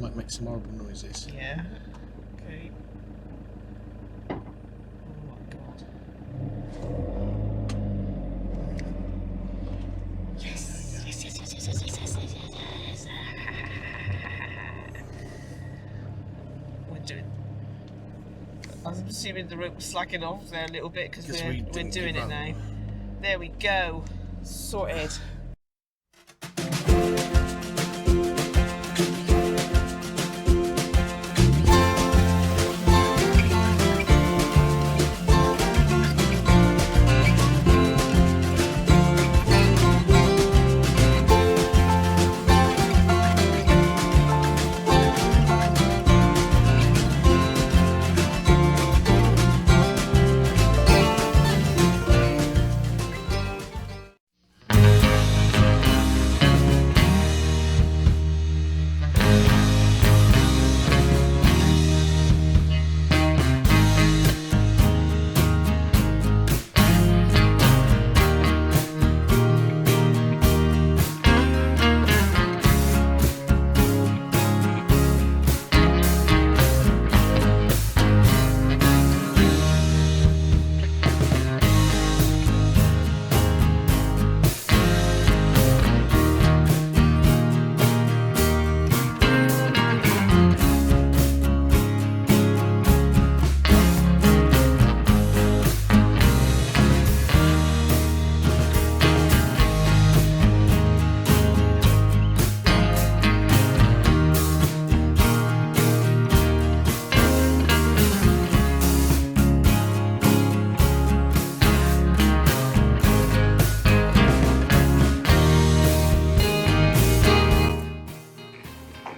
Might make some horrible noises. Yeah. Okay. Oh my god. Yes! Yes, yes, yes, yes, yes, yes, yes, yes, yes. We're doing... I'm assuming the rope was slacking off there a little bit because we're doing it now. There we go. Sorted.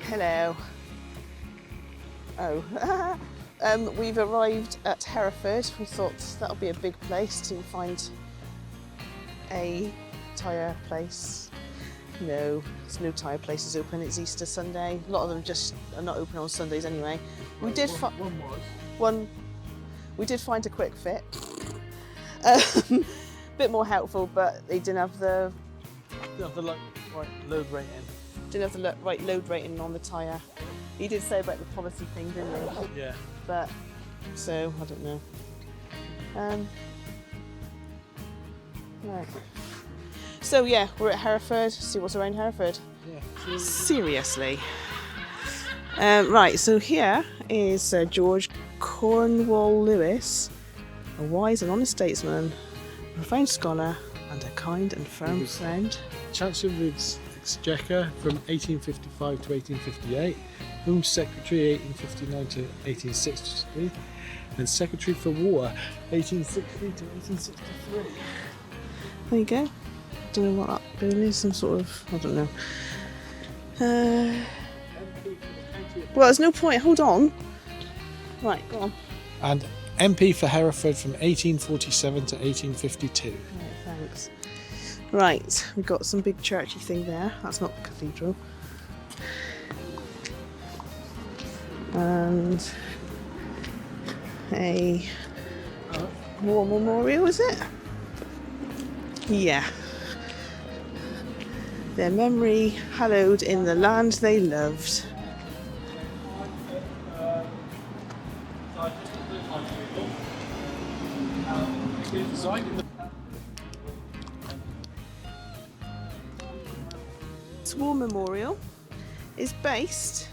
Hello. Oh, we've arrived at Hereford. We thought that'll be a big place to find a tyre place. No, there's no tyre places open. It's Easter Sunday. A lot of them just are not open on Sundays anyway. We did we did find a quick fit. Bit more helpful, but they didn't have the right load rating. Didn't have the right load rating on the tyre. He did say about the policy thing, didn't he? Yeah. But, so, I don't know. Right. So yeah, we're at Hereford. See what's around Hereford. Yeah. Seriously. Right, so here is George Cornwall Lewis, a wise and honest statesman, a profound scholar, and a kind and firm friend. Chancellor of the Exchequer from 1855 to 1858, Home Secretary 1859 to 1863, and Secretary for War 1860 to 1863. There you go. Don't know what that bill is, some sort of, I don't know. Well, there's no point, hold on. Right, go on. And MP for Hereford from 1847 to 1852. Right, thanks. Right, we've got some big churchy thing there. That's not the cathedral. And a war memorial, is it? Yeah. Their memory hallowed in the land they loved. This war memorial is based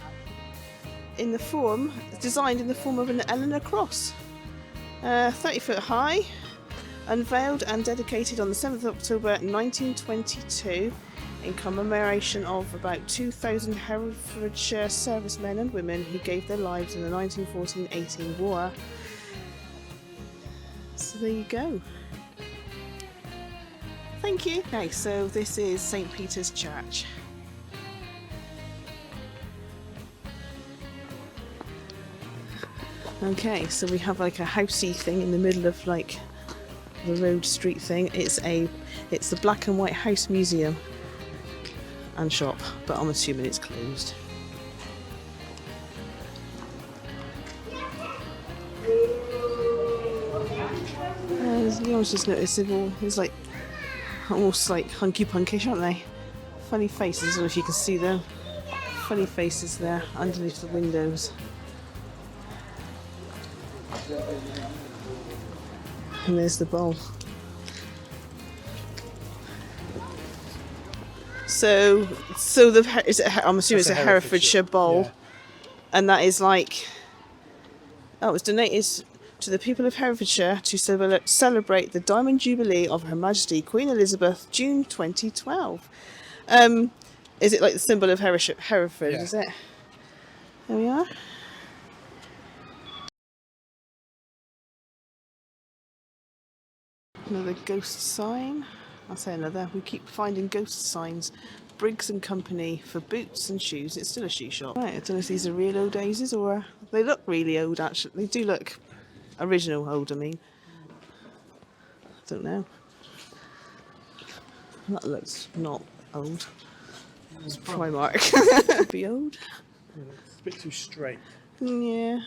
in the form, designed in the form of an Eleanor cross, 30 foot high, unveiled and dedicated on the 7th of October 1922 in commemoration of about 2,000 Herefordshire servicemen and women who gave their lives in the 1914-18 war. So there you go. Thank you. Okay, so this is St. Peter's Church. Okay, so we have like a housey thing in the middle of like the road street thing. It's the Black and White House Museum and shop, but I'm assuming it's closed. I was just noticing, it's like almost like hunky punkish, aren't they? Funny faces. I don't know if you can see them. funny faces there underneath the windows. And there's the bowl. So I'm assuming it's a Herefordshire bowl, yeah. and that is like, oh, it's donated to the people of Herefordshire to celebrate the Diamond Jubilee of Her Majesty Queen Elizabeth, June 2012. Is it like the symbol of Hereford? Yeah. Is it? There we are. Another ghost sign. I'll say another. We keep finding ghost signs. Briggs and Company for boots and shoes. It's still a shoe shop. Right, I don't know if these are real old daisies or they look really old actually. They do look original old, I mean. I don't know. That looks not old. It's Primark. Be old. Yeah, it's a bit too straight. Yeah.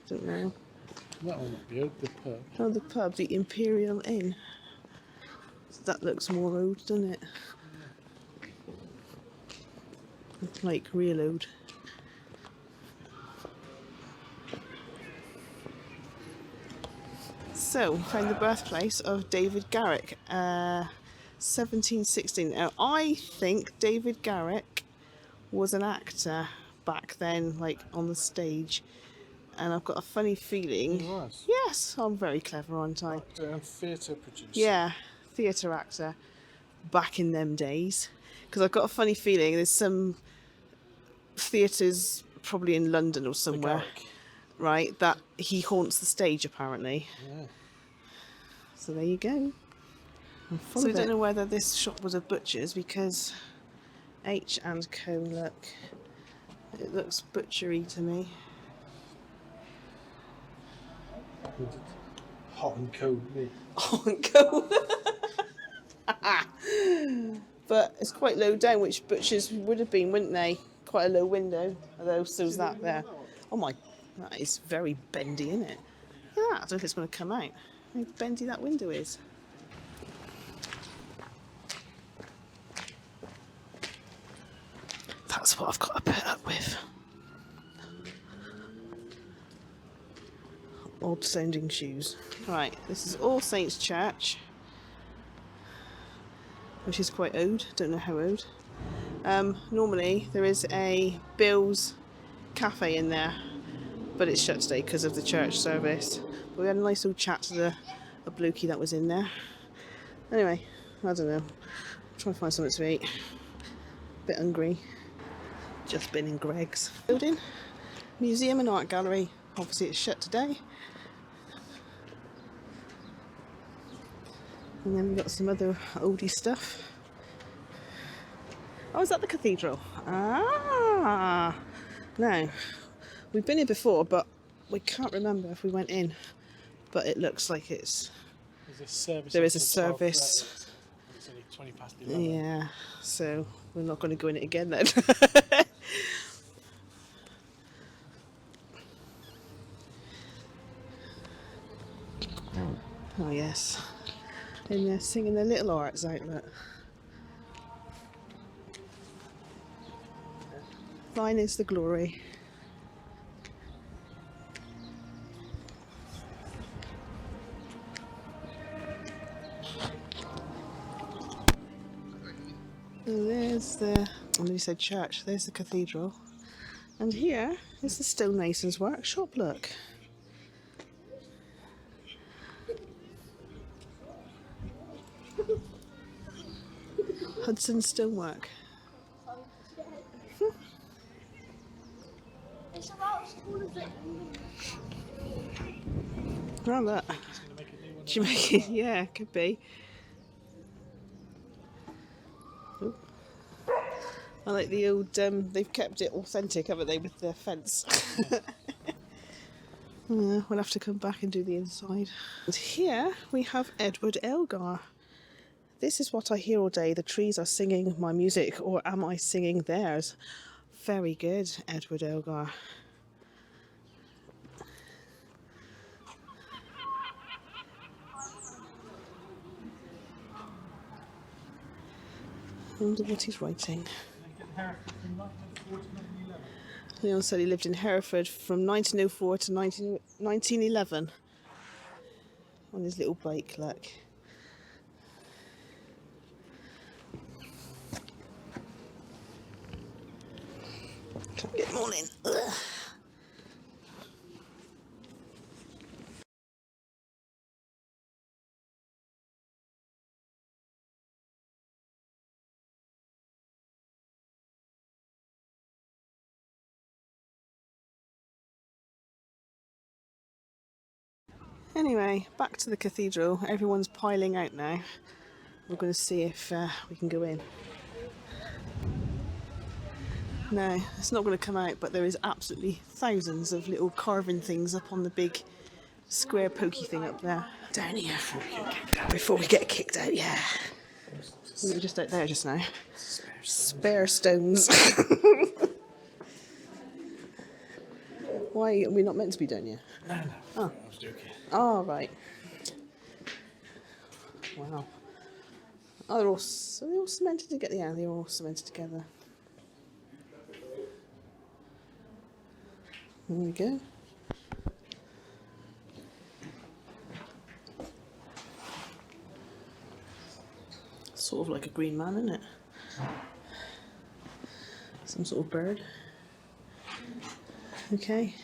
Don't know. That one might be old, the pub. Oh, the pub, the Imperial Inn. That looks more old, doesn't it? Like real old. So, found the birthplace of David Garrick, 1716. Now, I think David Garrick was an actor back then, like on the stage. And I've got a funny feeling. He was? Yes, I'm very clever, aren't I? Actor and theatre producer. Yeah, theatre actor back in them days. Because I've got a funny feeling there's some theatres, probably in London or somewhere, right, that he haunts the stage apparently. Yeah. So there you go. So I don't know whether this shop was a butcher's because H and Co. Look, it looks butchery to me. Hot and cold meat. Hot and cold. But it's quite low down, which butchers would have been, wouldn't they? Quite a low window, although so's that there. Oh my, that is very bendy, isn't it? Look at that, I don't know if it's going to come out. How bendy that window is. That's what I've got to put up with. Odd sounding shoes. Right, this is All Saints Church, which is quite old, don't know how old. Normally there is a Bill's cafe in there, but it's shut today because of the church service. But we had a nice little chat to a blokey that was in there. Anyway, I don't know. I'm trying to find something to eat. Bit hungry. Just been in Greg's building. Museum and art gallery. Obviously it's shut today. And then we've got some other oldie stuff. Oh, is that the cathedral? Ah! Now, we've been here before, but we can't remember if we went in. But it looks like it's... There's a service. There is a service. It's only 20 past 11. Yeah, so we're not going to go in it again then. Oh yes. And they're singing their little arts outlet. Thine is the glory. And there's the, I nearly said church, there's the cathedral. And here is the stonemason's workshop, look. Hudson Stonework. Well, that. Do you make it? Yeah, could be. Ooh. I like the old, they've kept it authentic, haven't they, with their fence. Yeah, we'll have to come back and do the inside. And here we have Edwardelgar. This is what I hear all day. The trees are singing my music, or am I singing theirs? Very good, Edwardelgar. I wonder what he's writing. Leon said he lived in Hereford from 1904 to 1911 on his little bike, look. Can't get them all in. Ugh. Anyway, back to the cathedral. Everyone's piling out now. We're going to see if we can go in. No, it's not going to come out, but there is absolutely thousands of little carving things up on the big square pokey thing up there. Down here. Before we get kicked out, yeah. We were just out there just now. Spare stones. Why are we not meant to be down here? No, Oh. I was joking. Oh, right. Wow. Oh, they're all cemented together. Yeah, they're all cemented together. There we go. Sort of like a green man, isn't it? Some sort of bird. Okay.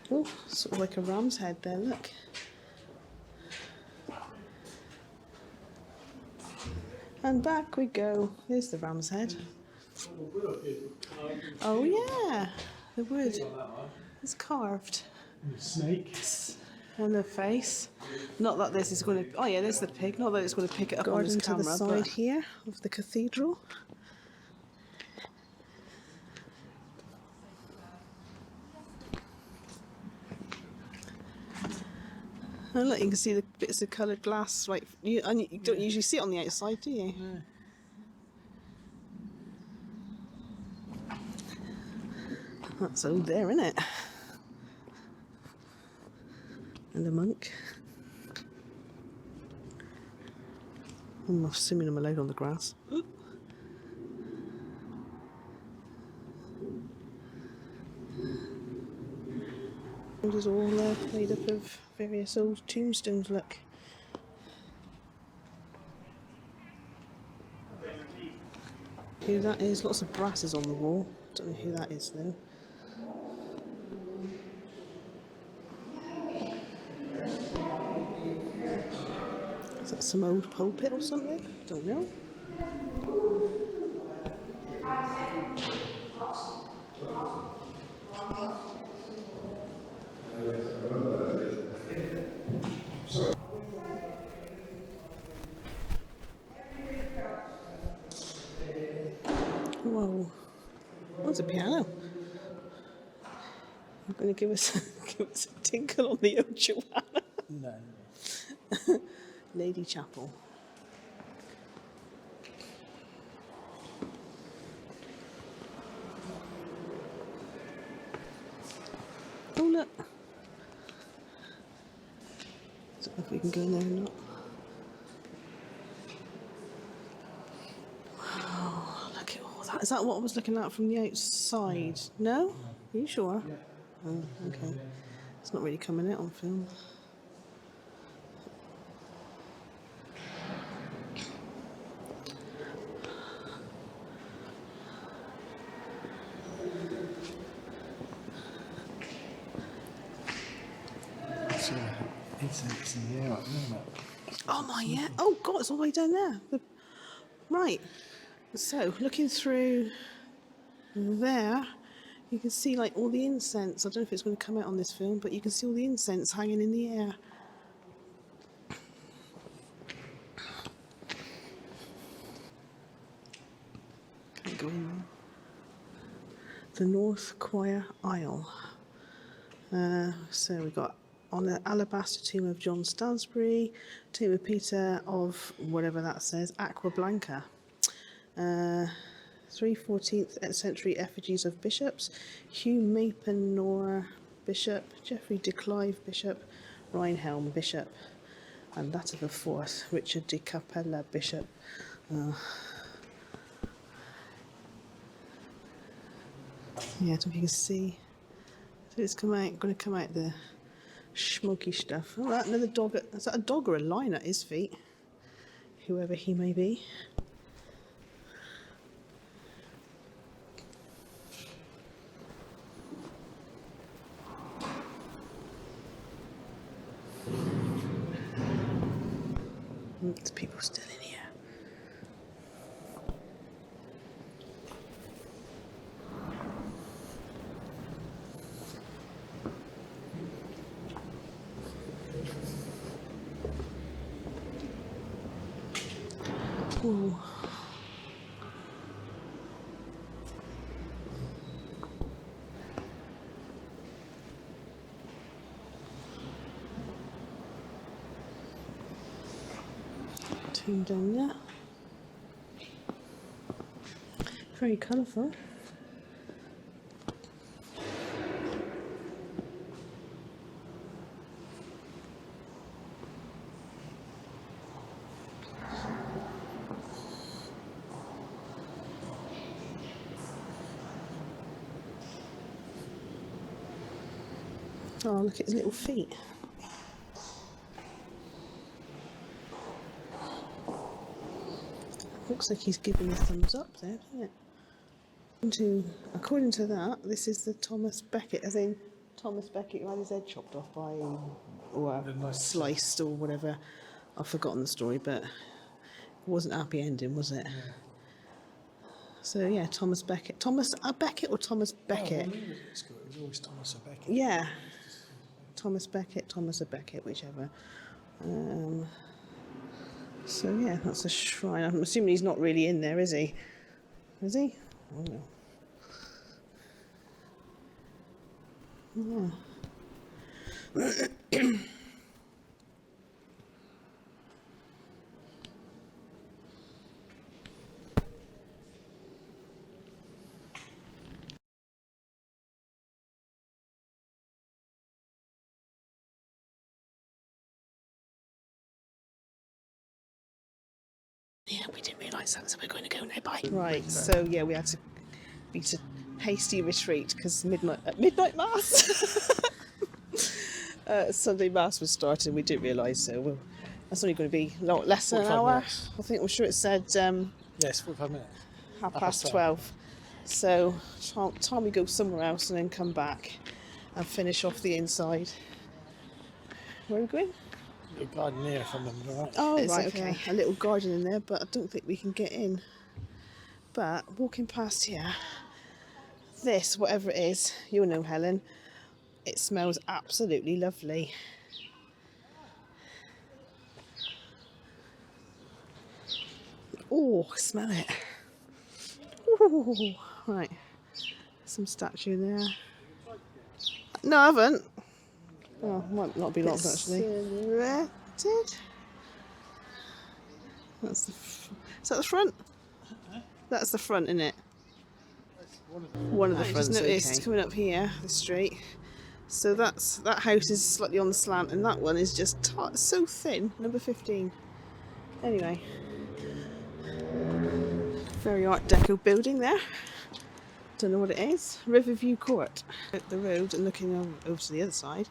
Oh, sort of like a ram's head there, look. And back we go. There's the ram's head. Oh yeah, the wood is carved. And a snake. And the face. Not that this is going to... Oh yeah, there's the pig. Not that it's going to pick it up on this camera. To the side here of the cathedral. And look, you can see the bits of coloured glass. Right, you don't usually see it on the outside, do you? No. That's all there, isn't it? And a monk. I'm assuming I'm allowed on the grass. It is all made up of various old tombstones, look. Who that is? Lots of brasses on the wall. Don't know who that is though. Is that some old pulpit or something? Don't know. Whoa. What's a piano? I'm going to give us a tinkle on the old Joanna. No. Lady Chapel. Oh look. I don't know if we can go in there or not. Wow, look at all that. Is that what I was looking at from the outside? No? Are you sure? Yeah. Oh, okay. It's not really coming out on film. Incense in the air up there, Oh my, yeah. Oh God, it's all the way down there. Right. So, looking through there, you can see like all the incense. I don't know if it's going to come out on this film, but you can see all the incense hanging in the air. Can't go in there. The North Choir Aisle. So we've got on the alabaster tomb of John Stansbury, tomb of Peter of whatever that says, Aqua Blanca. 3 14th century effigies of bishops, Hugh Mapenor Bishop, Geoffrey de Clive Bishop, Reinhelm Bishop, and that of the 4th, Richard de Capella Bishop. Yeah, I don't know if you can see. So it's going to come out the smoky stuff. Oh, that another dog. Is that a dog or a lion at his feet? Whoever he may be. There's people still in here. Ooh. Tomb down there. Very colourful. Oh, look at his little feet. Looks like he's giving a thumbs up there, doesn't it? According to that, this is the Thomas Becket, as in Thomas Becket who had his head chopped off by, or sliced or whatever. I've forgotten the story, but it wasn't a happy ending, was it? Yeah. So yeah, Thomas Becket. Thomas Becket or Thomas Becket? Oh, well, it was always Thomas a Becket. Yeah. Thomas Becket, Thomas a Becket, whichever. So yeah, that's a shrine. I'm assuming he's not really in there, is he? Is he? Oh no. Yeah. Yeah, we didn't realise that, so we're going to go now. Bye. Right, so yeah, we had to beat a hasty retreat because midnight mass. Sunday mass was starting. We didn't realise, so that's only going to be less than an hour. Minutes. I think I'm sure it said Yes, 45 minutes. half past 12. So time we go somewhere else and then come back and finish off the inside. Where are we going? Little garden here, if I remember right. Oh, right, okay. A little garden in there, but I don't think we can get in. But walking past here, this, whatever it is, you'll know, Helen, it smells absolutely lovely. Oh, smell it. Ooh, right. Some statue there. No, I haven't. Oh, might not be locked actually. Silhouetted. That's is that the front? That's the front, isn't it? One of the fronts. Just noticed coming up here, the street. So that house is slightly on the slant, and that one is just so thin. Number 15. Anyway, very Art Deco building there. Don't know what it is. Riverview Court. At the road and looking over to the other side,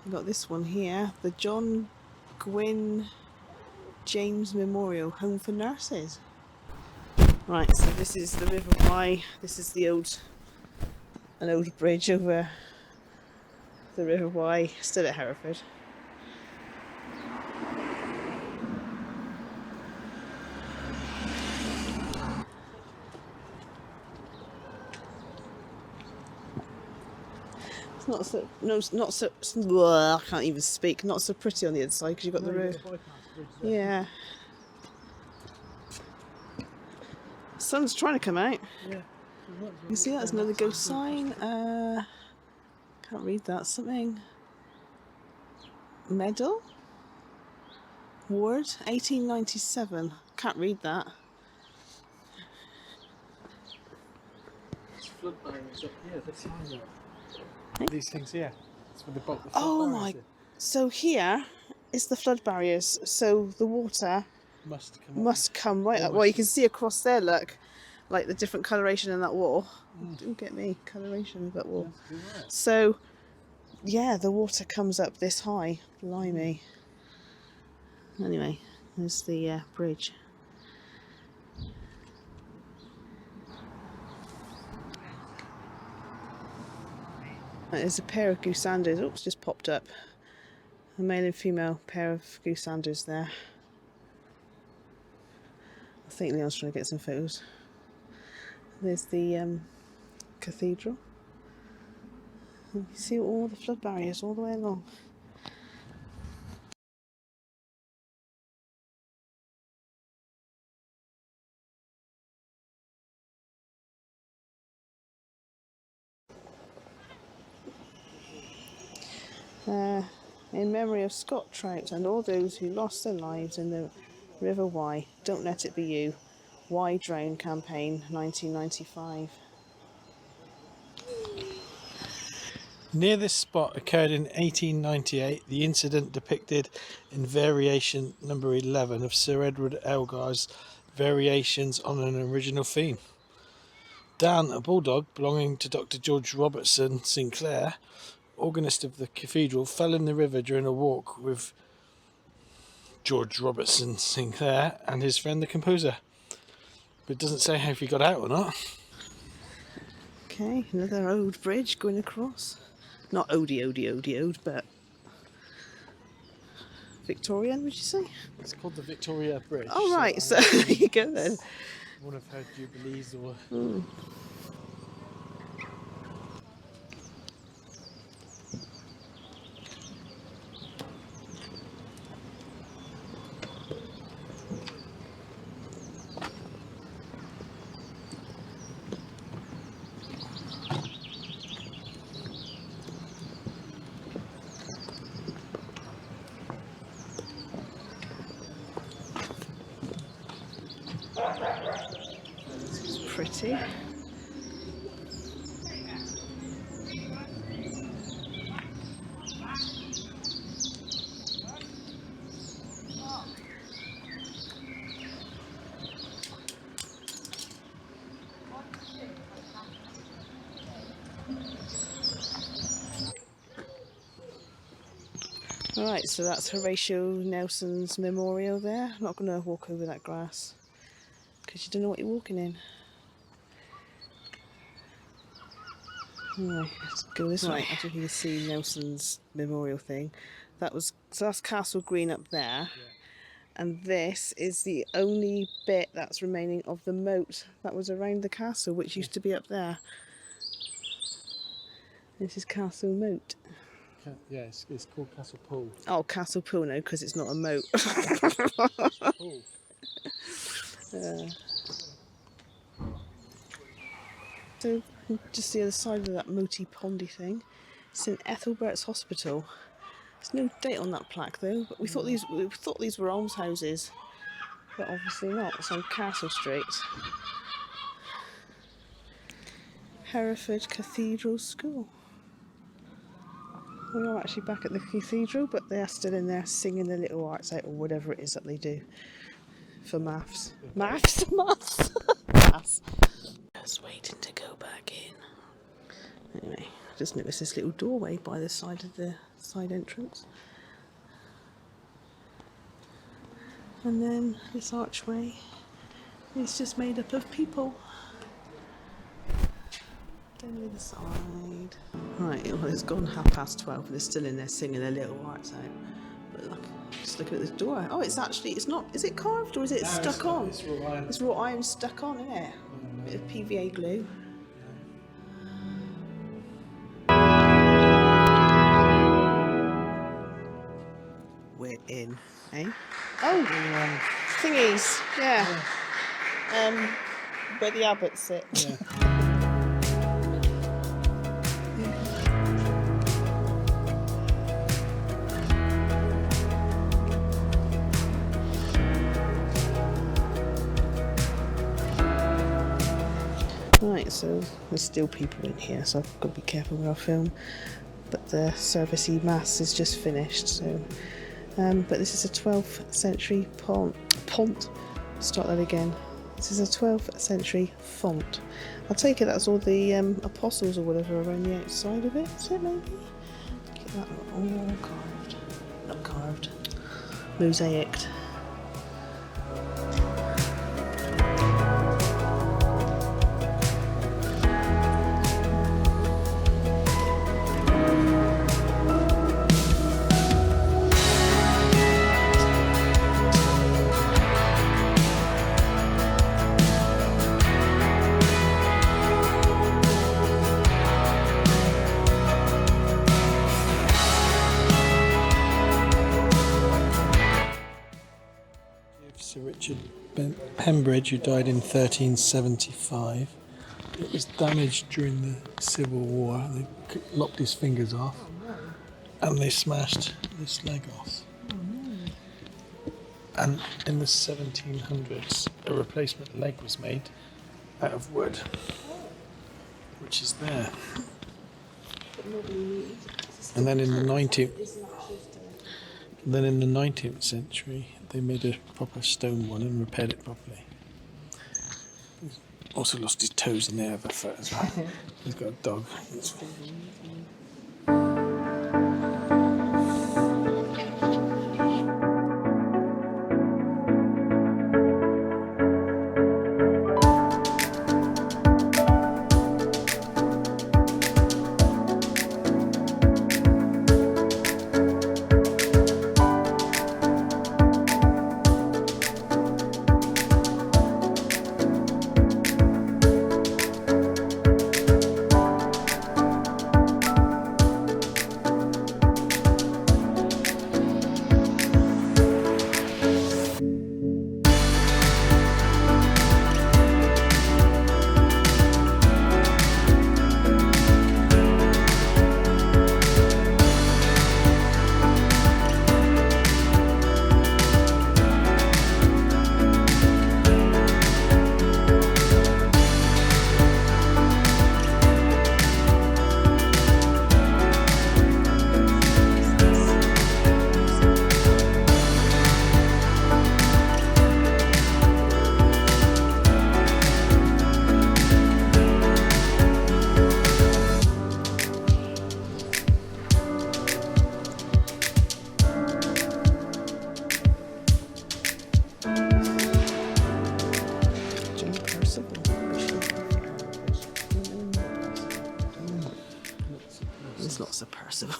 we've got this one here, the John Gwynn James Memorial Home for Nurses. Right, so this is the River Wye. This is an old bridge over the River Wye, still at Hereford. Not so. I can't even speak. Not so pretty on the other side because you've got the road. Yeah. Sun's trying to come out. Yeah. You see that's another ghost sign. Can't read that. Something. Medal. Ward 1897. Can't read that. It's flood barriers up here. This sign. These things here. That's where the flood my! So here is the flood barriers. So the water must come right up. Well, you can see across there. Look, like the different coloration in that wall. Don't get me, coloration of that wall. That's good work. So, yeah, the water comes up this high. Blimey. Anyway, there's the bridge. There's a pair of gooseanders. Oops, just popped up. A male and female pair of gooseanders there. I think Leon's trying to get some photos. There's the cathedral. You can see all the flood barriers all the way along. In memory of Scott Trout and all those who lost their lives in the River Wye, Don't Let It Be You, Wye Drown campaign, 1995. Near this spot occurred in 1898 the incident depicted in variation number 11 of Sir Edwardelgar's Variations on an Original Theme. Dan, a bulldog belonging to Dr. George Robertson Sinclair, organist of the cathedral, fell in the river during a walk with George Robertson Sinclair and his friend the composer. But it doesn't say how he got out or not. Okay, another old bridge going across. Not ode, but Victorian, would you say? It's called the Victoria Bridge. Oh, right, so there you go then. One of her jubilees or... It's pretty. Right, so that's Horatio Nelson's memorial there. I'm not going to walk over that grass because you don't know what you're walking in. Anyway, let's go this way. I don't know if you can see Nelson's memorial thing. So that's Castle Green up there. Yeah. And this is the only bit that's remaining of the moat that was around the castle, which used to be up there. This is Castle Moat. Yeah, it's called Castle Pool. Oh, Castle Pool, no, because it's not a moat. Pool. So, just the other side of that moaty pondy thing, St Ethelbert's Hospital. There's no date on that plaque though, but we thought these were almshouses, but obviously not. It's on Castle Street. Hereford Cathedral School. We are actually back at the cathedral, but they are still in there singing their little arts out or whatever it is that they do for maths. Maths? Maths. Just waiting to go back in. Anyway, I just noticed this little doorway by the side of the side entrance. And then this archway is just made up of people. Down the other side. Right, well, it's gone 12:30, but they're still in there singing their little arts out. But look, just looking at this door. Oh, it's not, is it carved or is it stuck on? It's wrought iron. It's wrought iron stuck on, isn't it? Bit of PVA glue. We're in, eh? Oh, thingies, yeah. Where the abbots sit. Yeah. Right, so there's still people in here, so I've got to be careful where I film. But the servicey mass is just finished, so. But this is a 12th century pont. Start that again. This is a 12th century font. I'll take it that's all the apostles or whatever around the outside of it, is it maybe? Look at that, all carved. Not carved. Mosaicked. Sir Richard Pembridge, who died in 1375. It was damaged during the Civil War. They lopped his fingers off and they smashed this leg off. And in the 1700s, a replacement leg was made out of wood, which is there. And then in the 19th century, they made a proper stone one and repaired it properly. He's also lost his toes in the other foot as well. He's got a dog. There's lots of Percival.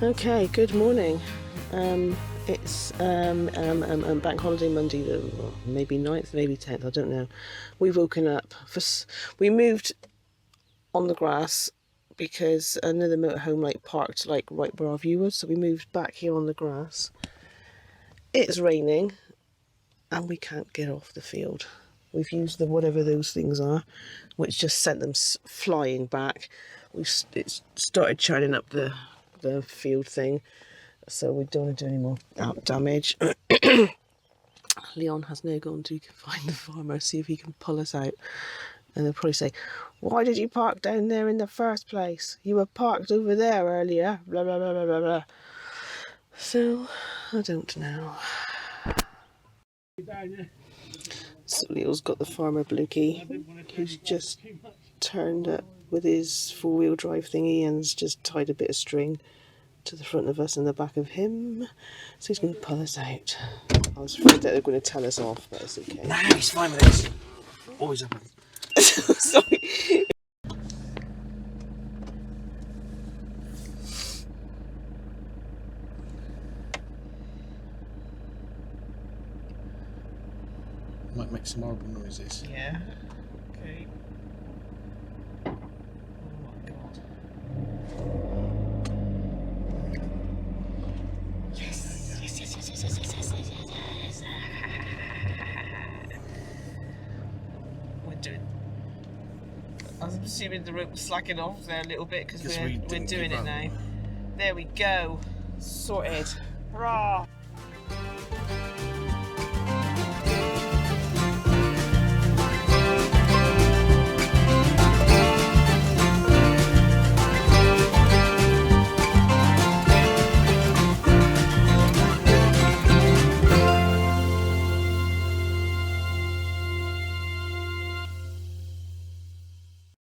Okay, good morning. It's bank holiday Monday, maybe 9th, maybe 10th, I don't know. We've woken up. We moved on the grass because another motorhome parked right where our view was, so we moved back here on the grass. It's raining and we can't get off the field. We've used whatever those things are, which just sent them flying back. It's started churning up the field thing, so we don't want to do any more damage. Leon has now gone to find the farmer, see if he can pull us out, and they'll probably say, "Why did you park down there in the first place? You were parked over there earlier." Blah blah blah blah blah blah. So I don't know. So Leo's got the farmer Blukey, who's just turned up with his four-wheel drive thingy and's just tied a bit of string to the front of us and the back of him. So he's going to pull us out. I was afraid that they were going to tell us off, but it's okay. Nah, he's fine with this. Always happens. Sorry. Might make some horrible noises. Yeah. Okay. Oh my god. Yes. We're doing. I was assuming the rope was slacking off there a little bit because we're doing it now. There we go. Sorted. Hurrah!